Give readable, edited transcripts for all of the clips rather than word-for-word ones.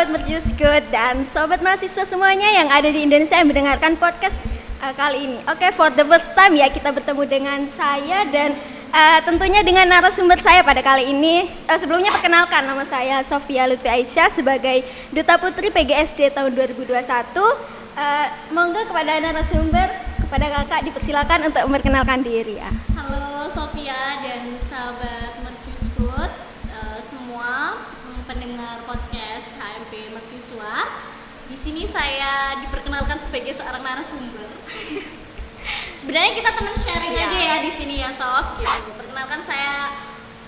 Sobat Mercuskut dan Sobat mahasiswa semuanya yang ada di Indonesia yang mendengarkan podcast kali ini. Oke, for the first time ya kita bertemu dengan saya dan tentunya dengan narasumber saya pada kali ini. Sebelumnya perkenalkan, nama saya Sofia Lutfi Aisyah sebagai Duta Putri PGSD tahun 2021. Monggo kepada narasumber, kepada kakak dipersilakan untuk memperkenalkan diri ya. Halo Sofia dan sahabat Mercuskut semua pendengar podcast HMP Mercusuar. Di sini saya diperkenalkan sebagai seorang narasumber. Sebenarnya kita teman sharing aja ya di sini ya Sof. Gitu. Perkenalkan saya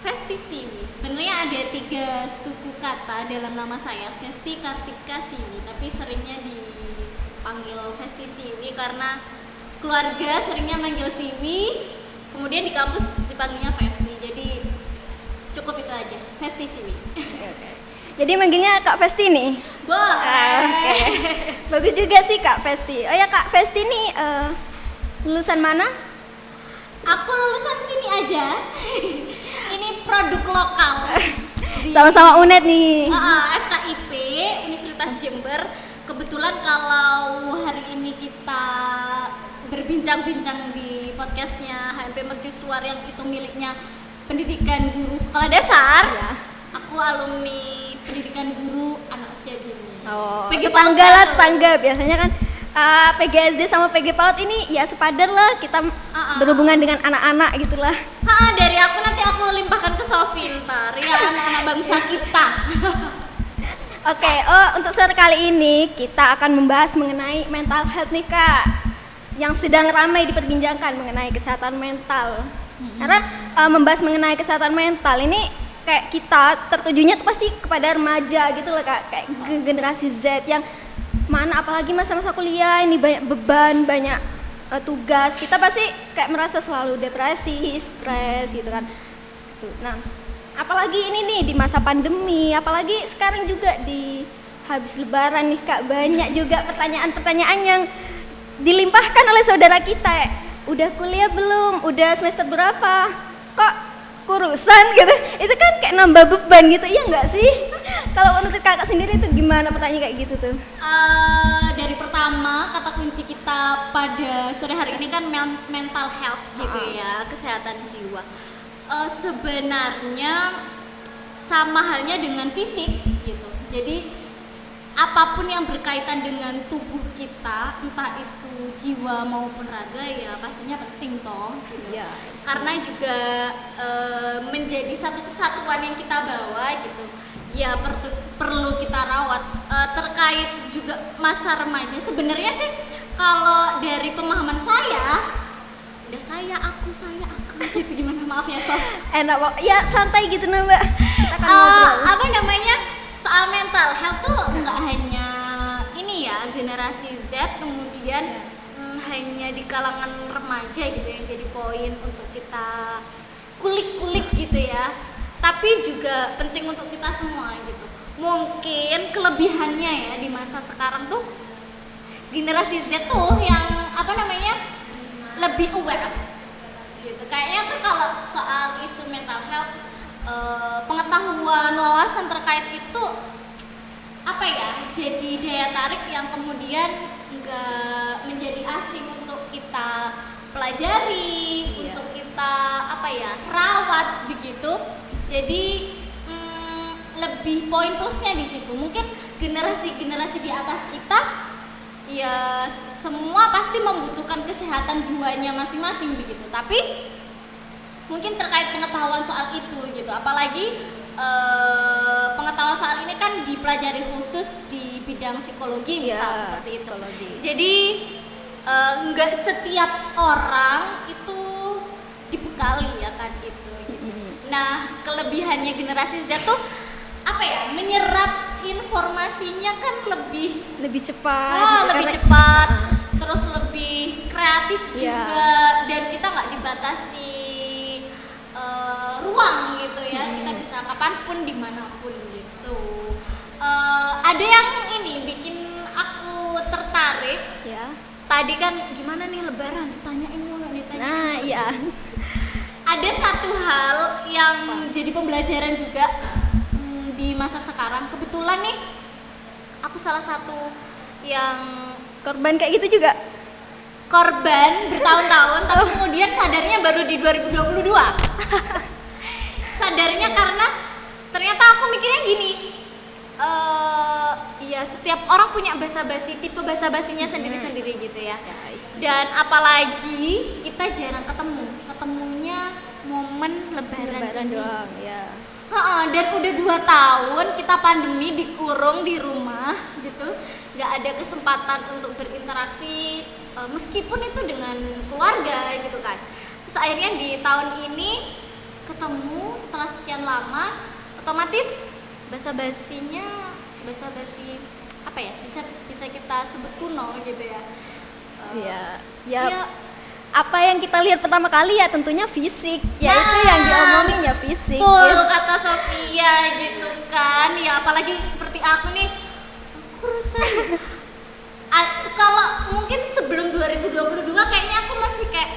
Festi Siwi. Sebenarnya ada 3 suku kata dalam nama saya, Festi, Kartika, Siwi. Tapi seringnya dipanggil Festi Siwi karena keluarga seringnya manggil Siwi. Kemudian di kampus dipanggilnya Festi. Jadi cukup itu aja, Festi Siwi. Okay. Jadi manggilnya Kak Festi nih? Boleh. Okay. Bagus juga sih Kak Festi. Oh ya Kak Festi nih lulusan mana? Aku lulusan sini aja. Ini produk lokal. Sama-sama UNED nih. FKIP Universitas Jember. Kebetulan kalau hari ini kita berbincang-bincang di podcastnya HMP Mercusuar yang itu miliknya pendidikan guru sekolah dasar. Ya. Aku alumni pendidikan guru anak usia dini. PG tangga lah, tangga biasanya kan PGSD sama PG PAUD ini ya sepadan lah, kita berhubungan dengan anak-anak gitulah. Dari aku nanti aku limpahkan ke Sofi ntar ya, anak-anak bangsa kita. Oke, untuk sore kali ini kita akan membahas mengenai mental health nih Kak, yang sedang ramai diperbincangkan mengenai kesehatan mental. Karena membahas mengenai kesehatan mental ini kayak kita tertujunya tuh pasti kepada remaja gitu loh Kak, kayak generasi Z yang mana apalagi masa-masa kuliah ini banyak beban, banyak tugas, kita pasti kayak merasa selalu depresi, stres gitu kan. Nah, apalagi ini nih di masa pandemi, apalagi sekarang juga di habis lebaran nih Kak, banyak juga pertanyaan-pertanyaan yang dilimpahkan oleh saudara kita. Udah kuliah belum? Udah semester berapa? Kok kurusan gitu? Itu kan kayak nambah beban gitu, iya nggak sih? Kalau menurut kakak sendiri itu gimana pertanyaan kayak gitu tuh? Dari pertama kata kunci kita pada sore hari ini kan mental health gitu ya, kesehatan jiwa. Sebenarnya sama halnya dengan fisik gitu. Jadi apapun yang berkaitan dengan tubuh kita, entah itu jiwa maupun raga ya pastinya penting toh gitu. Yes. Karena juga menjadi satu kesatuan yang kita bawa gitu. Ya perlu kita rawat. Terkait juga masa remaja, sebenarnya sih kalau dari pemahaman saya, udah aku gitu, gimana, maaf ya Sof. Enak Pak, ya santai gitu nah Mbak. Kita akan ngobrol. Soal mental health tuh nggak hanya ini ya generasi Z, kemudian hanya di kalangan remaja gitu yang jadi poin untuk kita kulik-kulik gitu ya, tapi juga penting untuk kita semua gitu. Mungkin kelebihannya ya di masa sekarang tuh generasi Z tuh yang lebih aware gitu. Kayaknya tuh kalau soal isu mental health, pengetahuan, wawasan terkait itu jadi daya tarik yang kemudian nggak menjadi asing untuk kita pelajari, untuk kita rawat begitu. Jadi lebih poin plusnya di situ. Mungkin generasi di atas kita ya semua pasti membutuhkan kesehatan jiwanya masing-masing begitu. Tapi mungkin terkait pengetahuan soal itu gitu, apalagi pengetahuan soal ini kan dipelajari khusus di bidang psikologi misal seperti itu. Jadi nggak setiap orang itu dibekali ya kan itu. Nah, kelebihannya generasi Z tuh menyerap informasinya kan lebih cepat, terus lebih kreatif juga, dan kita nggak dibatasi ruang gitu ya, kita bisa kapanpun dimanapun gitu. Ada yang ini bikin aku tertarik ya. Tadi kan gimana nih lebaran, ditanyain mulu. Nah iya, ada satu hal yang jadi pembelajaran juga di masa sekarang. Kebetulan nih aku salah satu yang Korban kayak gitu juga. korban bertahun-tahun, tapi kemudian sadarnya baru di 2022. Sadarnya karena ternyata aku mikirnya gini, ya setiap orang punya basa-basi, tipe basa-basinya sendiri-sendiri gitu ya. Dan apalagi kita jarang ketemunya momen lebaran ini. doang ya. Dan udah 2 tahun kita pandemi dikurung di rumah gitu, nggak ada kesempatan untuk berinteraksi meskipun itu dengan keluarga gitu kan. Terus akhirnya di tahun ini ketemu setelah sekian lama, otomatis basa-basi apa ya, bisa kita sebut kuno gitu ya. Ya, apa yang kita lihat pertama kali ya tentunya fisik, ya itu yang diomongin ya fisik. Betul gitu. kata Sofia gitu kan. Ya apalagi seperti aku nih, aku rasa kalau mungkin sebelum 2022 kayaknya aku masih kayak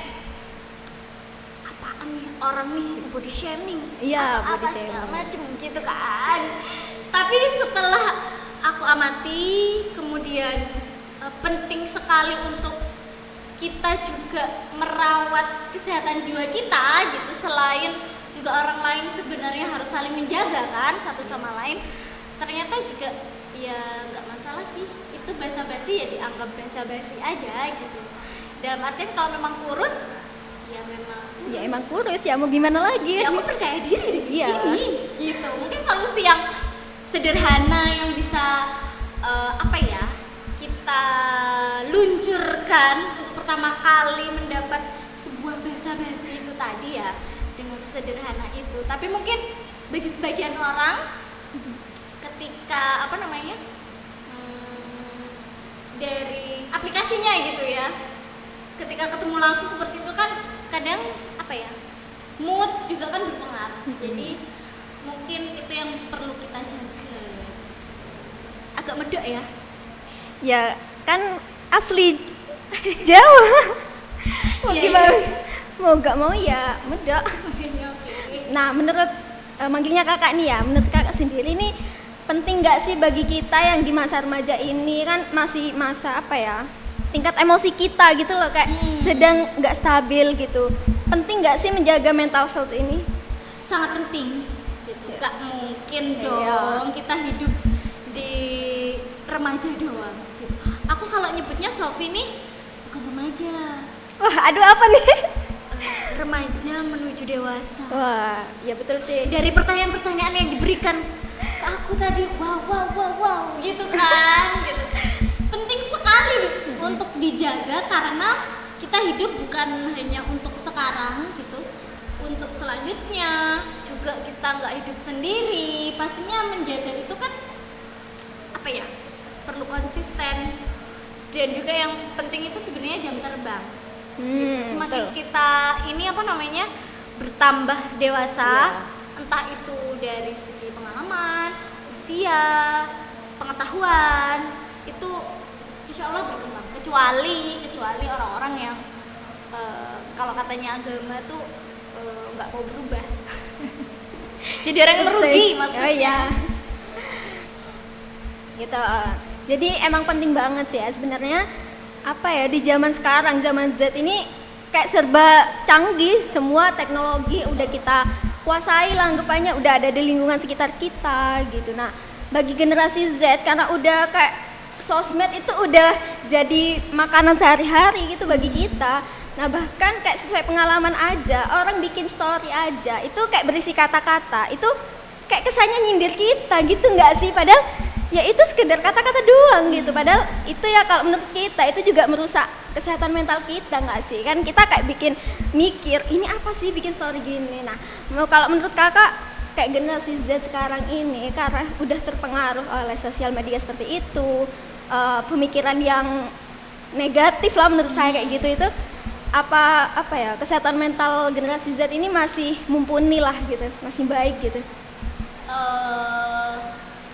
apaan nih orang nih body shaming, Iya, atau body apa segala shaming. macem gitu kan. Tapi setelah aku amati, kemudian penting sekali untuk kita juga merawat kesehatan jiwa kita gitu, selain juga orang lain sebenarnya harus saling menjaga kan satu sama lain. Ternyata juga ya nggak masalah sih, itu basa-basi ya dianggap basa-basi aja gitu. Dalam artian kalau memang kurus ya memang kurus. Ya emang kurus ya mau gimana lagi Ya aku percaya diri Iya. ini gitu. Mungkin solusi yang sederhana yang bisa apa ya, kita luncurkan untuk pertama kali mendapat sebuah basa-basi itu tadi ya, dengan sederhana itu. Tapi mungkin bagi sebagian orang ketika apa namanya, dari aplikasinya gitu ya, ketika ketemu langsung seperti itu kan kadang apa ya, mood juga kan berpengaruh. Jadi mungkin itu yang perlu kita jaga. Agak medok ya. Ya kan asli Jawa. Mau Iya, gimana? iya. Mau gak mau ya medok. Oke. Nah menurut manggilnya kakak nih ya, menurut kakak sendiri nih penting nggak sih bagi kita yang di masa remaja ini, kan masih masa apa ya, tingkat emosi kita gitu loh kayak sedang nggak stabil gitu, penting nggak sih menjaga mental health ini? Sangat penting gitu. Gak mungkin Iya. dong kita hidup di remaja doang gitu. Aku kalau nyebutnya Sofi nih bukan remaja, Wah aduh apa nih? remaja menuju dewasa. Wah ya betul sih. Dari pertanyaan-pertanyaan yang diberikan ke aku tadi, wow gitu kan gitu. Penting sekali untuk dijaga karena kita hidup bukan hanya untuk sekarang gitu, untuk selanjutnya juga kita nggak hidup sendiri. Pastinya menjaga itu kan apa ya, perlu konsisten. Dan juga yang penting itu sebenarnya jam terbang. Semakin betul. kita ini apa namanya, bertambah dewasa, Iya. entah itu dari segi pengalaman, usia, pengetahuan, itu insya Allah berkembang. Kecuali orang-orang yang kalau katanya agama tuh nggak mau berubah. Jadi orang yang merugi maksudnya. Oh iya. Gitu. Jadi emang penting banget sih ya sebenarnya, apa ya, di zaman sekarang, zaman Z ini kayak serba canggih, semua teknologi udah kita kuasai lah anggapannya, udah ada di lingkungan sekitar kita gitu. Nah bagi generasi Z karena udah kayak sosmed itu udah jadi makanan sehari-hari gitu bagi kita. Nah bahkan kayak sesuai pengalaman aja, orang bikin story aja itu kayak berisi kata-kata, itu kayak kesannya nyindir kita gitu nggak sih, padahal ya itu sekedar kata-kata doang gitu, padahal itu ya kalau menurut kita itu juga merusak kesehatan mental kita nggak sih, kan kita kayak bikin mikir ini apa sih bikin story gini. Nah kalau menurut kakak kayak generasi Z sekarang ini karena udah terpengaruh oleh sosial media seperti itu, pemikiran yang negatif lah menurut saya kayak gitu, itu apa ya, kesehatan mental generasi Z ini masih mumpuni lah gitu, masih baik gitu?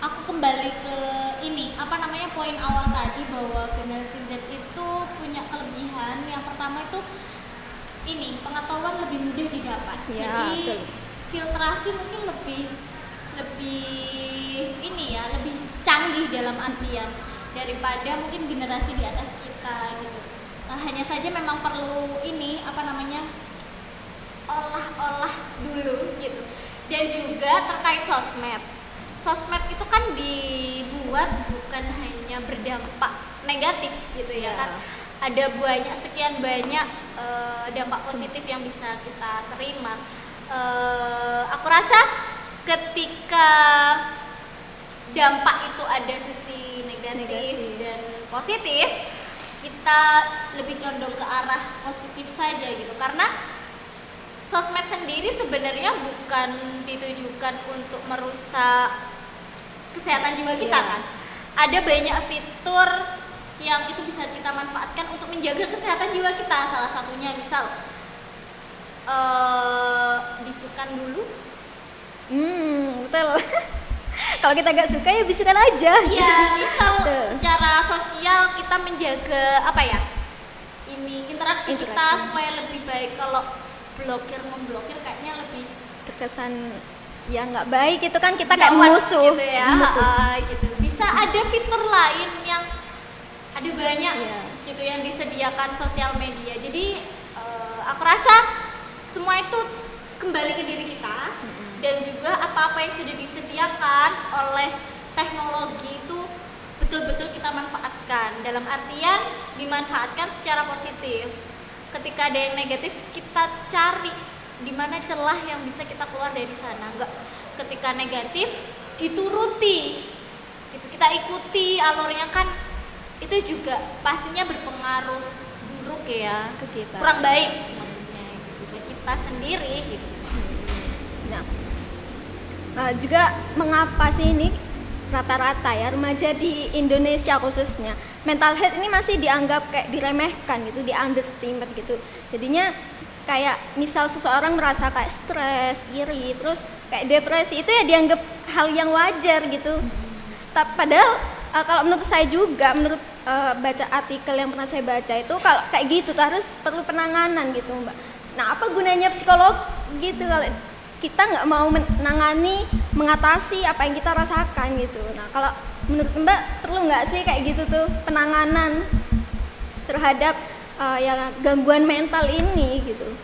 Aku kembali ke ini apa namanya, poin awal tadi bahwa generasi Z itu punya kelebihan. Yang pertama itu ini, pengetahuan lebih mudah didapat. Ya, Jadi betul. filtrasi mungkin lebih ini ya, lebih canggih dalam artian daripada mungkin generasi di atas kita gitu. Hanya saja memang perlu ini apa namanya, olah dulu gitu. Dan juga terkait sosmed. Sosmed itu kan dibuat bukan hanya berdampak negatif gitu ya kan. Ada sekian banyak dampak positif yang bisa kita terima. Aku rasa ketika dampak itu ada sisi negatif dan positif, kita lebih condong ke arah positif saja gitu, karena sosmed sendiri sebenarnya bukan ditujukan untuk merusak kesehatan jiwa kita kan. Ada banyak fitur yang itu bisa kita manfaatkan untuk menjaga kesehatan jiwa kita. Salah satunya misal bisukan dulu. Betul. Kalau kita nggak suka ya bisukan aja. Iya, misal secara sosial kita menjaga apa ya? Ini interaksi kita supaya lebih baik. Kalau memblokir kayaknya lebih terkesan ya nggak baik, itu kan kita kayak musuh gitu ya. Gitu. Bisa ada fitur lain yang ada banyak gitu yang disediakan sosial media. Jadi aku rasa semua itu kembali ke diri kita. Dan juga apa-apa yang sudah disediakan oleh teknologi itu betul-betul kita manfaatkan. Dalam artian dimanfaatkan secara positif. Ketika ada yang negatif, kita cari di mana celah yang bisa kita keluar dari sana. Enggak ketika negatif dituruti gitu, kita ikuti alurnya, kan itu juga pastinya berpengaruh buruk ya ke kita. Kurang baik maksudnya gitu, ke kita sendiri gitu. Juga mengapa sih ini rata-rata ya remaja di Indonesia khususnya mental health ini masih dianggap kayak diremehkan gitu, di underestimate gitu. Jadinya kayak misal seseorang merasa kayak stres, iri, terus kayak depresi, itu ya dianggap hal yang wajar gitu. Padahal kalau menurut saya juga, menurut baca artikel yang pernah saya baca itu, kalau kayak gitu tuh harus perlu penanganan gitu Mbak. Nah, apa gunanya psikolog gitu kalau kita nggak mau menangani, mengatasi apa yang kita rasakan gitu. Nah, kalau menurut Mbak perlu nggak sih kayak gitu tuh penanganan terhadap yang gangguan mental ini gitu?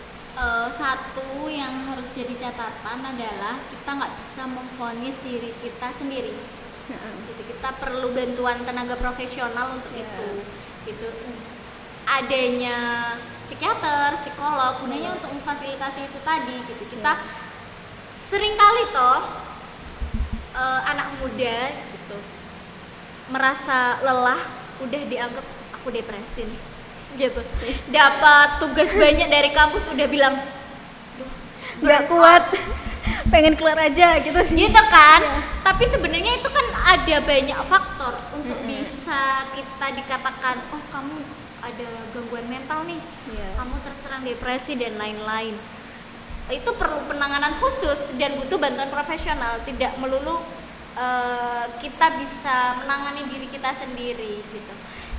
Satu yang harus jadi catatan adalah kita nggak bisa memvonis diri kita sendiri. Gitu, kita perlu bantuan tenaga profesional untuk itu. Gitu. Adanya psikiater, psikolog, gunanya untuk memfasilitasi itu tadi. Gitu. Kita seringkali toh anak muda gitu merasa lelah, udah dianggap aku depresi nih gitu. Dapat tugas banyak dari kampus udah bilang nggak kuat, pengen keluar aja gitu sih. Gitu kan? Tapi sebenarnya itu kan ada banyak faktor untuk bisa kita dikatakan, oh kamu ada gangguan mental nih, kamu terserang depresi dan lain-lain. Itu perlu penanganan khusus dan butuh bantuan profesional. Tidak melulu kita bisa menangani diri kita sendiri gitu.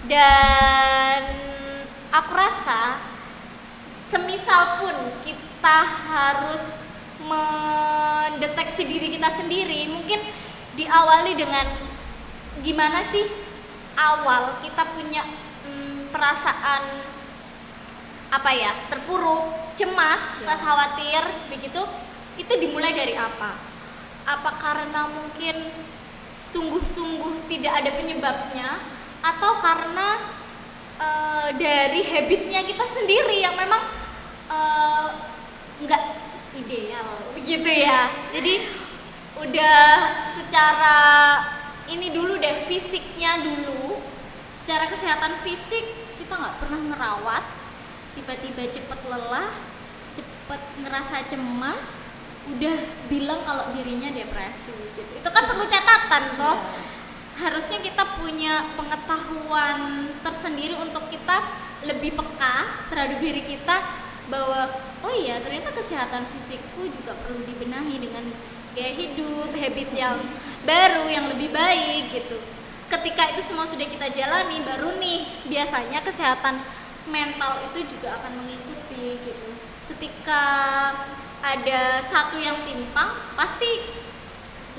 Dan aku rasa semisal pun kita harus mendeteksi diri kita sendiri, mungkin diawali dengan gimana sih awal kita punya perasaan apa ya, terpuruk, cemas, rasa khawatir begitu, itu dimulai dari apa? Apa karena mungkin sungguh-sungguh tidak ada penyebabnya, atau karena dari habitnya kita sendiri yang memang nggak ideal begitu ya. Jadi udah secara ini dulu deh, fisiknya dulu, secara kesehatan fisik kita nggak pernah ngerawat, tiba-tiba cepet lelah, cepet ngerasa cemas, udah bilang kalau dirinya depresi gitu. Itu kan perlu catatan toh. Harusnya kita punya pengetahuan tersendiri untuk kita lebih peka terhadap diri kita, bahwa oh iya ternyata kesehatan fisikku juga perlu dibenahi dengan gaya hidup, habit yang baru, yang lebih baik gitu. Ketika itu semua sudah kita jalani, baru nih biasanya kesehatan mental itu juga akan mengikuti gitu. Ketika ada satu yang timpang, pasti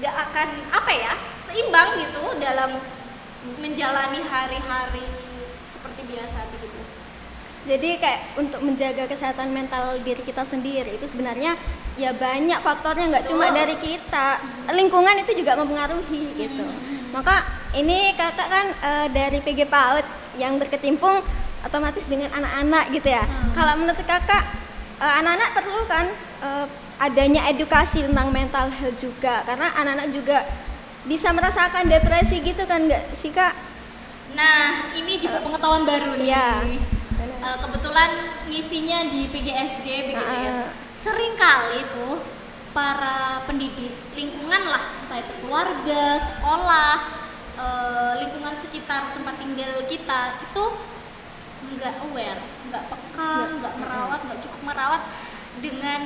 gak akan apa ya, seimbang gitu dalam menjalani hari-hari seperti biasa begitu. Jadi kayak untuk menjaga kesehatan mental diri kita sendiri itu sebenarnya ya banyak faktornya, nggak cuma dari kita, lingkungan itu juga mempengaruhi gitu. Maka ini kakak kan dari PG PAUD yang berkecimpung otomatis dengan anak-anak gitu ya. Kalau menurut kakak anak-anak perlu kan adanya edukasi tentang mental health juga, karena anak-anak juga bisa merasakan depresi gitu kan, nggak sih kak? Nah ini juga pengetahuan baru nih. Iya. Kebetulan ngisinya di PGSD begitu ya. Sering kali tuh para pendidik lingkungan lah, entah itu keluarga, sekolah, lingkungan sekitar tempat tinggal kita itu nggak aware, nggak peka, nggak merawat, nggak cukup merawat dengan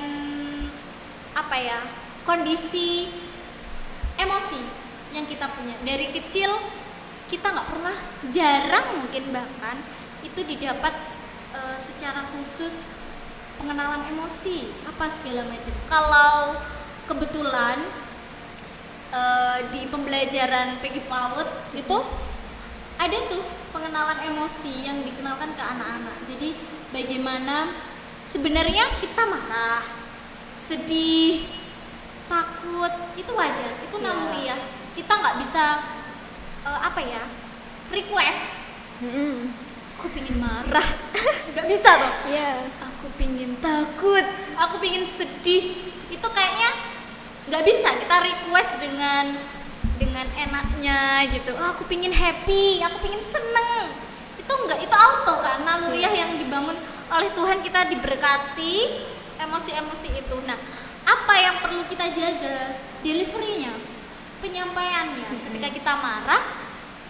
apa ya, kondisi emosi yang kita punya. Dari kecil kita nggak pernah, jarang mungkin bahkan itu didapat secara khusus pengenalan emosi apa segala macam. Kalau kebetulan di pembelajaran PG PAUD itu ada tuh pengenalan emosi yang dikenalkan ke anak-anak. Jadi bagaimana sebenarnya kita marah, sedih, takut itu wajar, itu naluri ya. Kita nggak bisa apa ya, request aku pingin marah nggak bisa loh. Aku pingin takut, aku pingin sedih, itu kayaknya nggak bisa kita request dengan enaknya gitu. Aku pingin happy, aku pingin seneng, itu enggak, itu auto kan, naluriah yang dibangun oleh Tuhan, kita diberkati emosi-emosi itu. Nah apa yang perlu kita jaga? Deliverynya, penyampaiannya. Ketika kita marah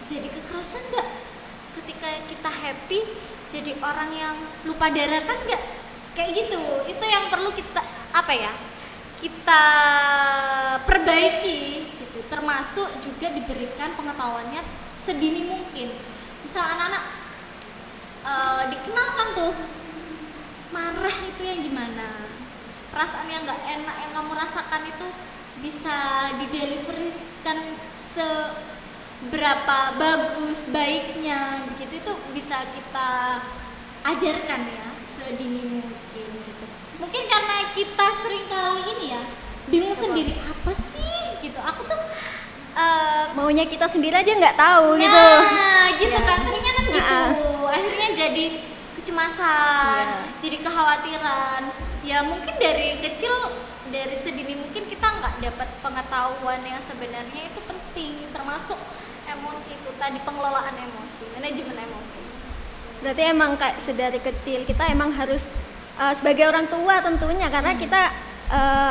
jadi kekerasan nggak? Ketika kita happy jadi orang yang lupa daratan nggak? Kayak gitu. Itu yang perlu kita apa ya, kita perbaiki gitu. Termasuk juga diberikan pengetahuannya sedini mungkin. Misal anak-anak dikenalkan tuh marah itu yang gimana, perasaan yang nggak enak yang kamu rasakan itu bisa dideliverkan seberapa bagus baiknya begitu, itu bisa kita ajarkan ya sedini mungkin gitu. Mungkin karena kita sering kali ini ya bingung sendiri, apa sih gitu, aku tuh maunya kita sendiri aja nggak tahu gitu. Nah gitu kan, seringnya kan gitu. Akhirnya jadi kecemasan, jadi kekhawatiran. Ya mungkin dari kecil, dari sedini mungkin kita nggak dapat pengetahuan yang sebenarnya itu penting, termasuk emosi itu tadi, pengelolaan emosi, manajemen emosi. Berarti emang kayak sedari kecil kita emang harus sebagai orang tua tentunya, karena kita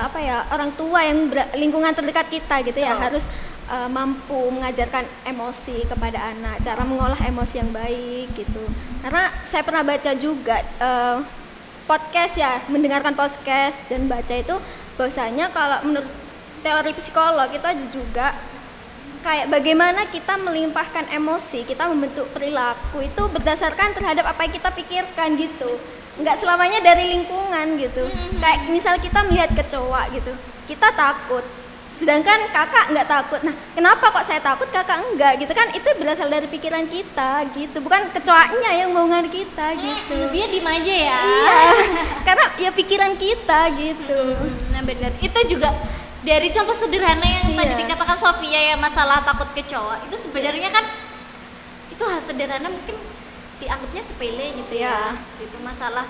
apa ya, orang tua yang lingkungan terdekat kita gitu ya, harus mampu mengajarkan emosi kepada anak, cara mengolah emosi yang baik gitu. Karena saya pernah baca juga podcast ya, mendengarkan podcast dan baca itu bahwasanya kalau menurut teori psikolog itu aja juga kayak bagaimana kita melimpahkan emosi, kita membentuk perilaku itu berdasarkan terhadap apa yang kita pikirkan gitu. Nggak selamanya dari lingkungan gitu. Kayak misal kita melihat kecoa gitu, kita takut, sedangkan kakak nggak takut. Nah kenapa kok saya takut kakak enggak gitu kan, itu berasal dari pikiran kita gitu, bukan kecoanya yang mau kita gitu. Dia diem aja ya. Iya, karena ya pikiran kita gitu. Nah benar, itu juga dari contoh sederhana yang tadi dikatakan Sofia ya, masalah takut kecoa itu sebenarnya kan itu hal sederhana, mungkin dianggapnya sepele gitu ya. Itu masalah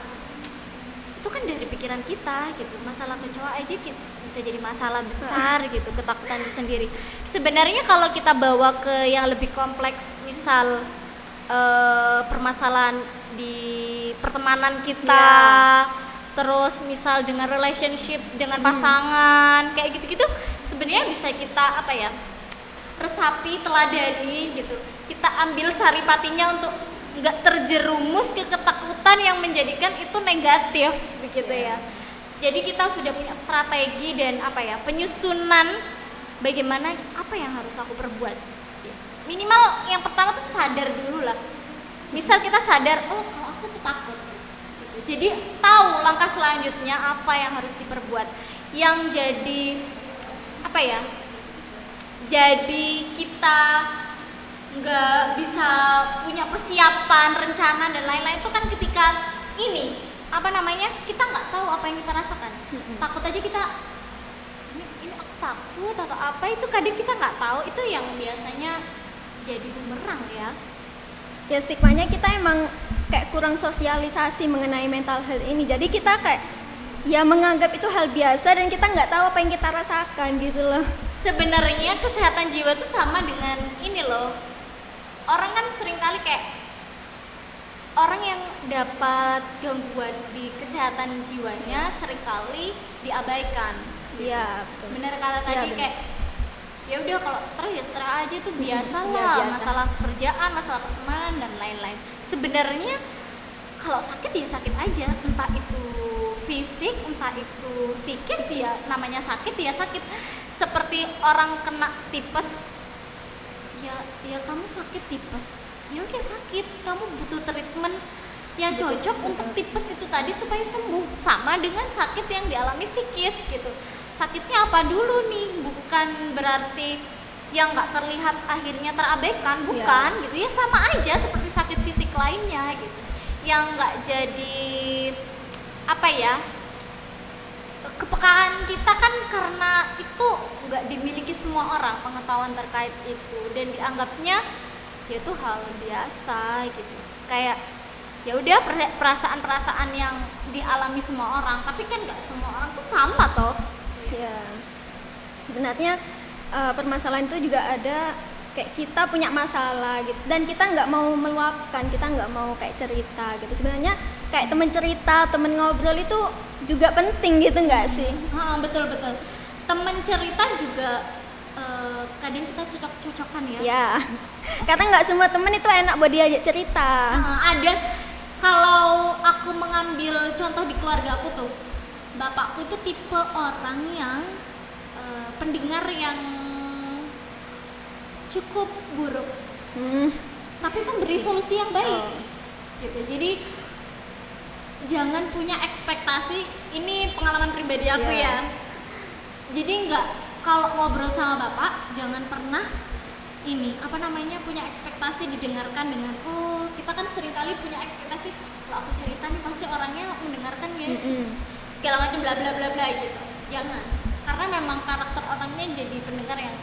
itu kan dari pikiran kita gitu. Masalah kecoa aja bisa jadi masalah besar gitu, ketakutan sendiri. Sebenarnya kalau kita bawa ke yang lebih kompleks, misal permasalahan di pertemanan kita, terus misal dengan relationship dengan pasangan kayak gitu-gitu, sebenarnya bisa kita apa ya, resapi, teladani gitu. Kita ambil saripatinya untuk nggak terjerumus ke ketakutan yang menjadikan itu negatif begitu ya. Jadi kita sudah punya strategi dan apa ya, penyusunan bagaimana apa yang harus aku perbuat. Minimal yang pertama tuh sadar dulu lah. Misal kita sadar, oh kalau aku tuh takut. Jadi tahu langkah selanjutnya apa yang harus diperbuat. Yang jadi apa ya, jadi kita nggak bisa punya persiapan, rencana dan lain-lain itu kan ketika ini apa namanya, kita nggak tahu apa yang kita rasakan. Takut aja kita ini aku takut atau apa, itu kadang kita nggak tahu, itu yang biasanya jadi bumerang ya. Ya stigmanya kita emang kayak kurang sosialisasi mengenai mental health ini, jadi kita kayak ya menganggap itu hal biasa dan kita nggak tahu apa yang kita rasakan gitu loh. Sebenarnya kesehatan jiwa tuh sama dengan ini loh, orang kan seringkali kayak orang yang dapat gangguan di kesehatan jiwanya seringkali diabaikan. Iya, betul. Bener kata Iya, tadi bener. kayak ya udah kalau stres ya stres aja, itu biasa Iya, lah, biasa. masalah kerjaan, masalah pertemanan dan lain-lain. Sebenarnya kalau sakit ya sakit aja, entah itu fisik, entah itu psikis, ya namanya sakit ya sakit. Seperti orang kena tipes, ya kamu sakit tipes, ya udah sakit, kamu butuh treatment yang cocok untuk tipes itu tadi supaya sembuh. Sama dengan sakit yang dialami psikis gitu, sakitnya apa dulu nih, bukan berarti yang nggak terlihat akhirnya terabaikan, bukan gitu ya, sama aja seperti sakit fisik lainnya gitu, yang nggak jadi apa ya, kepekaan kita kan karena itu nggak dimiliki semua orang pengetahuan terkait itu, dan dianggapnya ya itu hal biasa gitu, kayak ya udah perasaan-perasaan yang dialami semua orang, tapi kan nggak semua orang tuh sama toh. Ya sebenarnya permasalahan itu juga ada kayak kita punya masalah gitu dan kita nggak mau meluapkan, kita nggak mau kayak cerita gitu. Sebenarnya kayak temen cerita, temen ngobrol itu juga penting gitu nggak sih? Betul temen cerita juga kadang kita cocok-cocokan ya. Ya karena nggak semua temen itu enak buat diajak cerita. Ada, kalau aku mengambil contoh di keluarga aku tuh, bapakku itu tipe orang yang pendengar yang cukup buruk, tapi memberi solusi yang baik gitu. Jadi jangan punya ekspektasi, ini pengalaman pribadi aku ya. Jadi nggak, kalau ngobrol sama bapak jangan pernah ini apa namanya punya ekspektasi didengarkan dengan kita kan seringkali punya ekspektasi kalau aku cerita nih pasti orangnya mendengarkan guys, segala macam bla bla bla bla gitu. Jangan, karena memang karakter orangnya jadi pendengar yang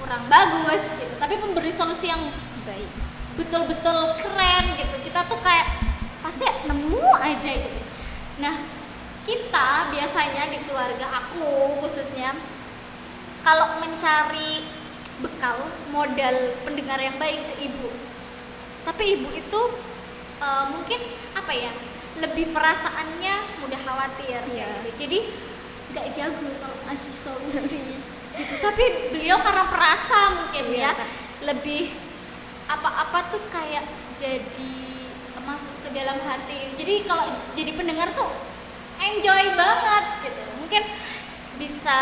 kurang bagus gitu, tapi memberi solusi yang Baik. betul-betul keren gitu. Kita tuh kayak pasti nemu aja gitu. Nah, kita biasanya di keluarga aku khususnya kalau mencari bekal modal pendengar yang baik ke ibu, tapi ibu itu mungkin apa ya, lebih perasaannya mudah khawatir gitu. Jadi nggak jago kalau ngasih solusi gitu, tapi beliau karena perasa mungkin lebih apa-apa tuh kayak jadi masuk ke dalam hati. Jadi kalau jadi pendengar tuh enjoy banget gitu. Mungkin bisa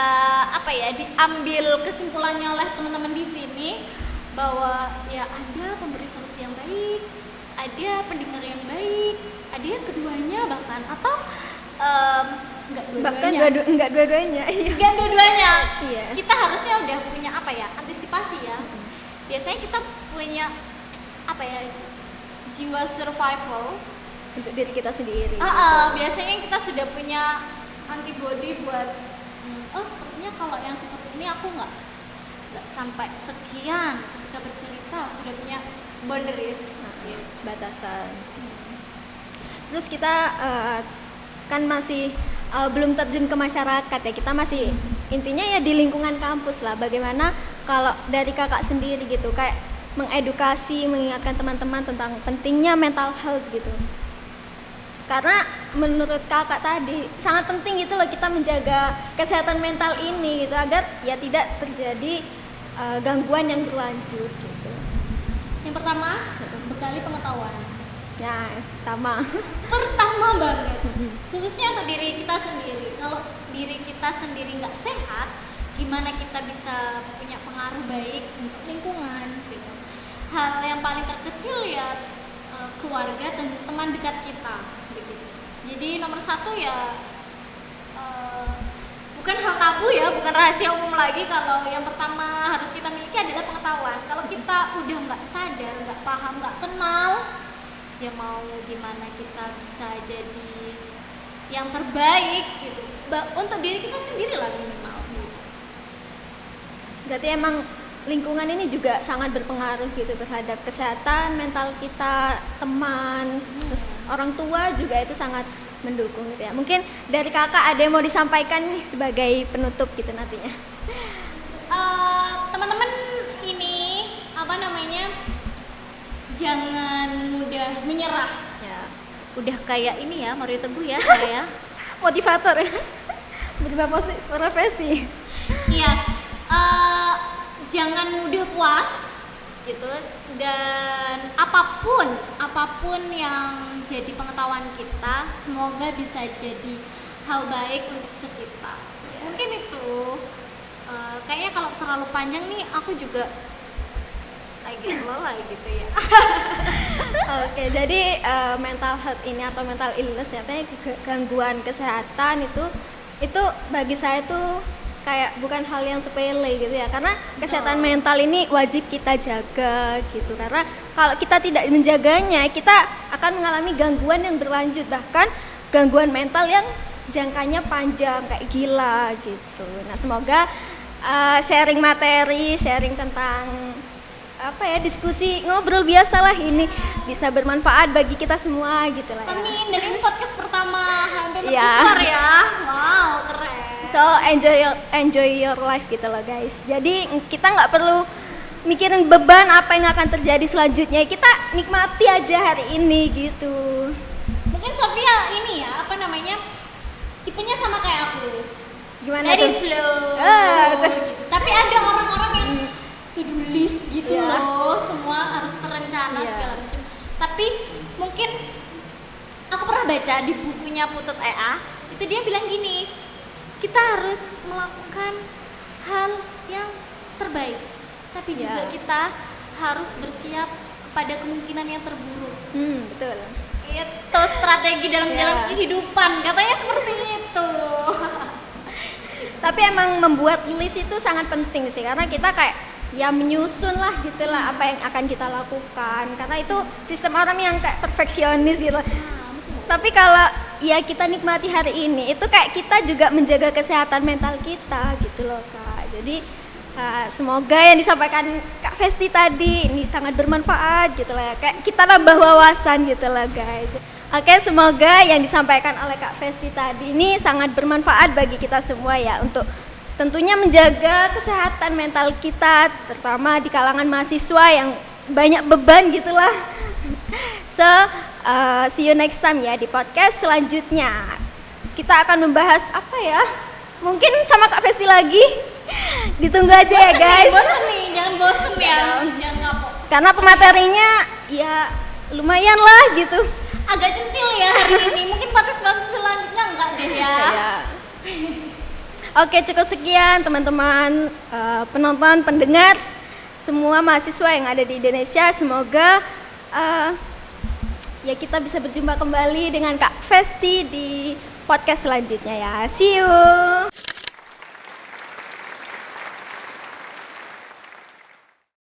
apa ya, diambil kesimpulannya oleh teman-teman di sini bahwa ya ada pemberi solusi yang baik, ada pendengar yang baik, ada yang keduanya bahkan, atau enggak dua-duanya. Enggak dua-duanya. Iya. Kita harusnya udah punya apa ya, antisipasi ya. Biasanya kita punya apa ya, jiwa survival Untuk diri kita sendiri. Biasanya kita sudah punya antibody buat sepertinya kalau yang seperti ini aku nggak sampai sekian ketika bercerita, sudah punya boundaries gitu. Batasan. Terus kita kan masih belum terjun ke masyarakat ya, kita masih intinya ya di lingkungan kampus lah. Bagaimana kalau dari kakak sendiri gitu, kayak mengedukasi, mengingatkan teman-teman tentang pentingnya mental health gitu. Karena menurut kakak tadi sangat penting gitu loh kita menjaga kesehatan mental ini gitu, agar ya tidak terjadi gangguan yang berlanjut gitu. Yang pertama, bekali pengetahuan. Ya, pertama banget, khususnya untuk diri kita sendiri. Kalau diri kita sendiri nggak sehat, gimana kita bisa punya pengaruh baik untuk lingkungan gitu. Hal yang paling terkecil ya keluarga dan teman dekat kita begitu. Jadi nomor satu ya bukan hal tabu ya bukan rahasia umum lagi kalau yang pertama harus kita miliki adalah pengetahuan. Kalau kita udah nggak sadar, nggak paham, nggak kenal, ya mau gimana kita bisa jadi yang terbaik gitu untuk diri kita sendiri lah minimal. Berarti emang lingkungan ini juga sangat berpengaruh gitu terhadap kesehatan mental kita, teman, terus orang tua juga itu sangat mendukung gitu ya. Mungkin dari kakak ada yang mau disampaikan nih sebagai penutup gitu nantinya. Teman-teman ini apa namanya, jangan mudah menyerah Ya. udah kayak ini ya Mario Teguh ya saya. Motivator ya. Berubah profesi. Iya, jangan mudah puas gitu, dan apapun yang jadi pengetahuan kita semoga bisa jadi hal baik untuk sekitar. Mungkin itu kayaknya kalau terlalu panjang nih aku juga agak lelah gitu ya. Oke, jadi mental health ini atau mental illness ya, gangguan kesehatan itu bagi saya tuh kayak bukan hal yang sepele gitu ya, karena kesehatan mental ini wajib kita jaga gitu, karena kalau kita tidak menjaganya kita akan mengalami gangguan yang berlanjut, bahkan gangguan mental yang jangkanya panjang kayak gila gitu. Nah semoga sharing materi, sharing tentang apa ya, diskusi ngobrol biasalah ini bisa bermanfaat bagi kita semua gitu lah ya. Amin. Dan ini podcast pertama HMP Iya. Mercusuar ya. Wow, keren. So enjoy your life gitu loh guys. Jadi kita nggak perlu mikirin beban apa yang akan terjadi selanjutnya. Kita nikmati aja hari ini gitu. Mungkin Sophia ini ya, apa namanya, tipenya sama kayak aku. Gimana Let it tuh? flow. Gitu. Tapi ada orang-orang yang to-do list gitu Yeah. loh, semua harus terencana Yeah. segala macam. Tapi mungkin aku pernah baca di bukunya Putut EA, itu dia bilang gini, kita harus melakukan hal yang terbaik, tapi juga Yeah. kita harus bersiap pada kemungkinan yang terburuk. Betul. Itu strategi dalam Yeah. jalan kehidupan, katanya seperti itu. Tapi emang membuat list itu sangat penting sih, karena kita kayak ya menyusun lah gitulah apa yang akan kita lakukan, karena itu sistem orang yang kayak perfeksionis gitu. Tapi kalau ya kita nikmati hari ini, itu kayak kita juga menjaga kesehatan mental kita gitu loh Kak. Jadi semoga yang disampaikan Kak Festi tadi ini sangat bermanfaat gitu lah ya. Kayak kita nambah wawasan gitu lah guys. Oke, semoga yang disampaikan oleh Kak Festi tadi ini sangat bermanfaat bagi kita semua ya, untuk tentunya menjaga kesehatan mental kita, terutama di kalangan mahasiswa yang banyak beban gitulah. So, see you next time ya di podcast selanjutnya. Kita akan membahas apa ya? Mungkin sama Kak Festi lagi. Ditunggu aja ya guys. Bosen nih, jangan bosen ya, jangan kapok. Karena pematerinya ya lumayan lah gitu. Agak centil ya hari ini, mungkin podcast selanjutnya enggak deh ya. Oke, cukup sekian teman-teman, penonton, pendengar, semua mahasiswa yang ada di Indonesia. Semoga ya kita bisa berjumpa kembali dengan Kak Festi di podcast selanjutnya ya. See you.